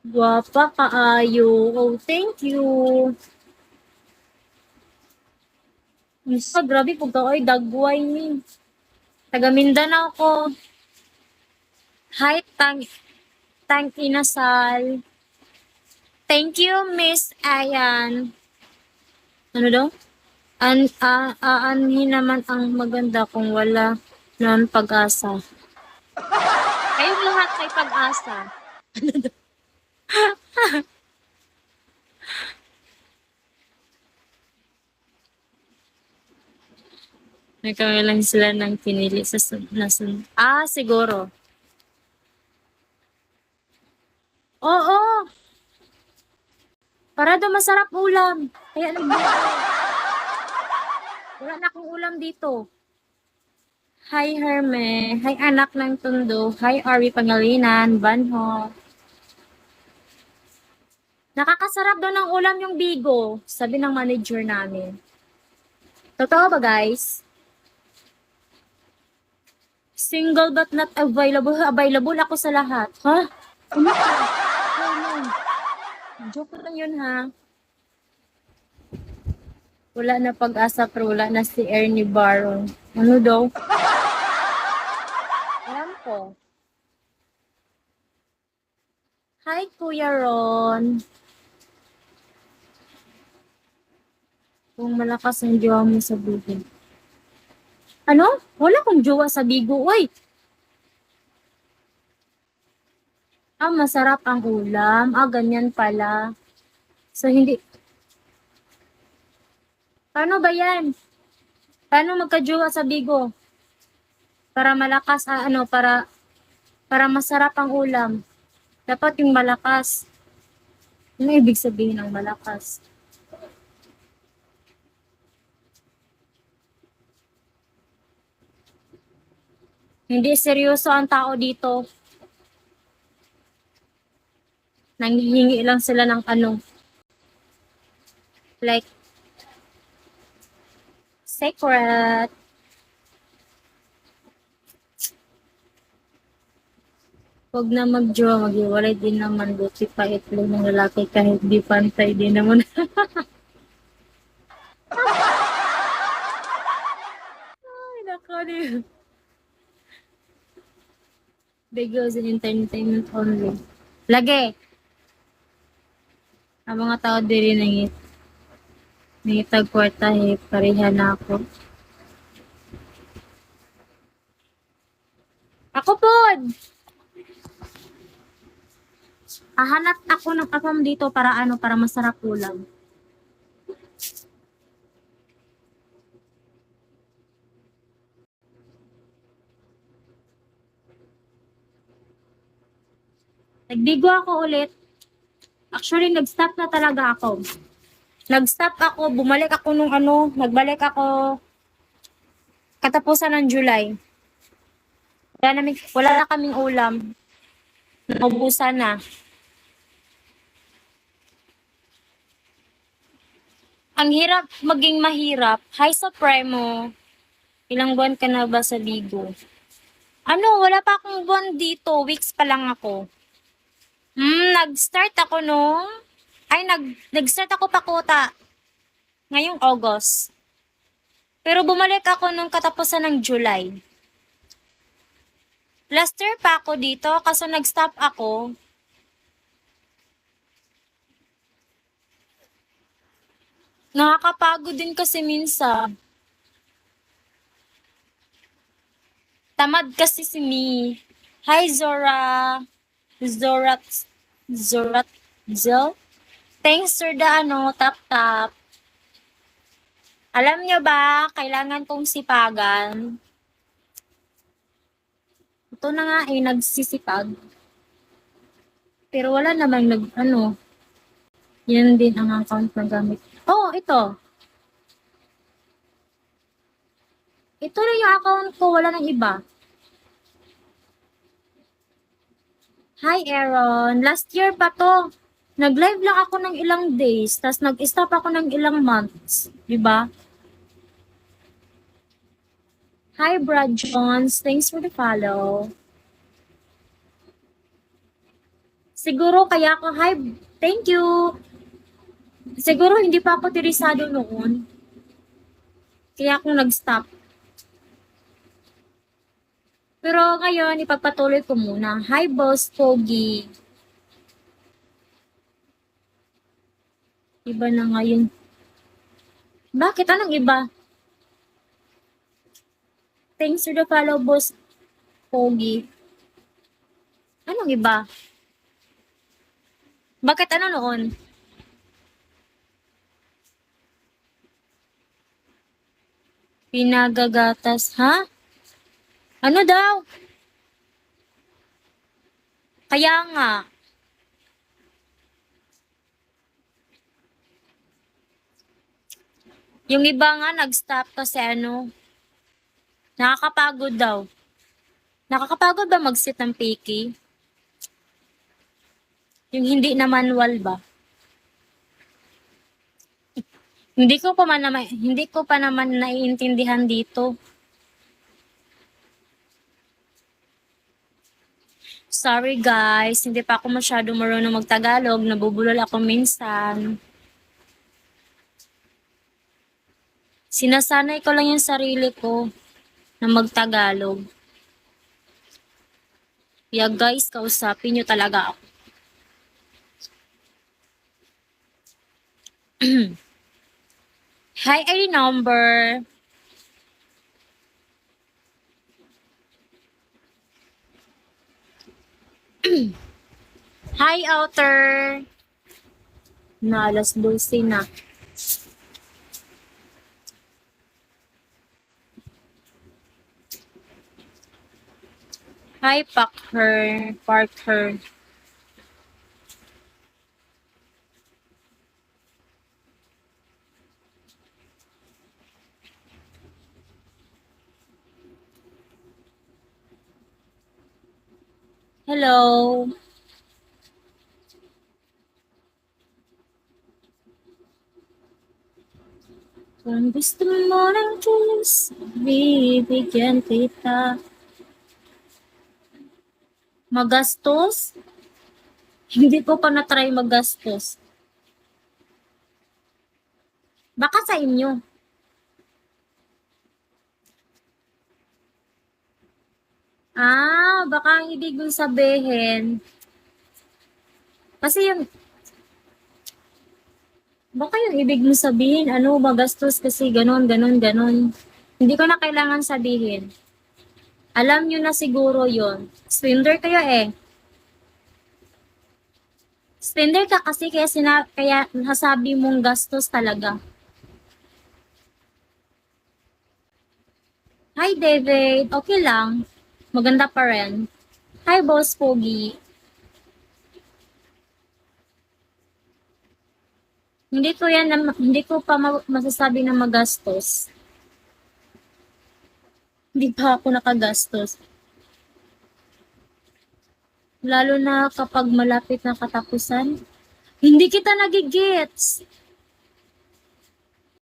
Guwapa kaayo. Oh, thank you. Misa, grabe po ka ay dagway ni. Taga Mindanao ko. Hi, Tang Inasal. Thank you, Miss Ayan. Ano daw? Aanhin naman ang maganda kung wala ng pag-asa. Kayong lahat may pag-asa. Nagkami lang sila ng pinili sa siguro. Oo, para daw masarap ulam. Kaya wala na akong ulam dito. Hi, Herme. Hi, anak ng Tondo. Hi, Ari Pangalinan. Banho. Nakakasarap daw ng ulam yung bigo, sabi ng manager namin. Totoo ba, guys? Single but not available. Available ako sa lahat. Ha? Ano? Joke lang yun, ha? Wala na pag-asa pero wala na si Ernie Baron. Ano daw? Alam ko. Hi, Kuya Ron. Kung malakas ang jowa mo sa bibig. Ano? Wala kong jowa sa bigo. Uy! Masarap ang ulam. Ganyan pala. So, hindi. Paano ba yan? Paano magka-jowa sa bigo? Para malakas, para masarap ang ulam. Dapat yung malakas. Ano ibig sabihin ng malakas? Hindi seryoso ang tao dito. Nanghihingi lang sila ng like, secret. Huwag na mag-jowa, mag-iwalay din naman. Buti pa itlog ng lalaki kahit di pantay din naman. Ay, nako din. Bigos and entertainment only. Lagi. Ang mga tao diri nangitag kwarta pareha na ako. Ako po! Hanap ako ng akam dito para masarap ulam. Nagbigo ako ulit. Actually, nag-stop na talaga ako. Nag-stop ako, nagbalik ako katapusan ng July. Wala na kaming ulam. Naubusan na. Ang hirap maging mahirap. Hi, Supremo. Ilang buwan ka na ba sa Bigo? Wala pa akong buwan dito. Weeks pa lang ako. Nag-start ako nag-start ako pakota. Ngayong August. Pero bumalik ako nung katapusan ng July. Last year pa ako dito kasi nag-stop ako. Nakakapagod din kasi minsan. Tamad kasi si Mi. Hi, Zora. Zorat Zil. Thanks for the tap. Alam nyo ba, kailangan kong sipagan. Ito na nga nagsisipag. Pero wala namang yan din ang account na gamit. Oh, ito. Ito na yung account ko, wala nang iba. Hi, Aaron. Last year pa to. Nag-live lang ako ng ilang days, tas nag-stop ako ng ilang months. Diba? Hi, Brad Jones. Thanks for the follow. Siguro kaya ako, hi, thank you. Siguro hindi pa ako tirisado noon. Kaya ako nag-stop. Pero ngayon, ipagpatuloy ko muna. Hi, Boss Pogi. Iba na ngayon. Bakit? Anong iba? Thanks for the follow, Boss Pogi. Anong iba? Bakit ano noon? Pinagagatas, ha? Ano daw? Kaya nga. Yung iba nga nag-stop kasi ano, nakakapagod daw. Nakakapagod ba mag-sit ng picky? Yung hindi na manual ba? Hindi ko pa naman naiintindihan dito. Sorry guys, hindi pa ako masyado marunong magtagalog, nabubulol ako minsan. Sinasanay ko lang yung sarili ko na magtagalog. Yeah guys, kausapin nyo talaga ako. Hi, ID number. Hi, outer. Na, alas 12 na. Hi, Parker. Hello. Kung gusto mo ng kiss, bibigyan kita. Magastos? Hindi ko pa na-try magastos. Baka sa inyo. Baka ang ibig mong sabihin. Kasi baka yung ibig mong sabihin, ano, magastos kasi ganon. Hindi ko na kailangan sabihin. Alam nyo na siguro yon. Swindler kayo eh. Swindler ka kasi kaya nasabi mong gastos talaga. Hi David, okay lang. Maganda pa rin. Hi Boss Pogi. Hindi ko pa masasabi na magastos. Hindi pa ako nakagastos. Lalo na kapag malapit na katapusan. Hindi kita nagigets.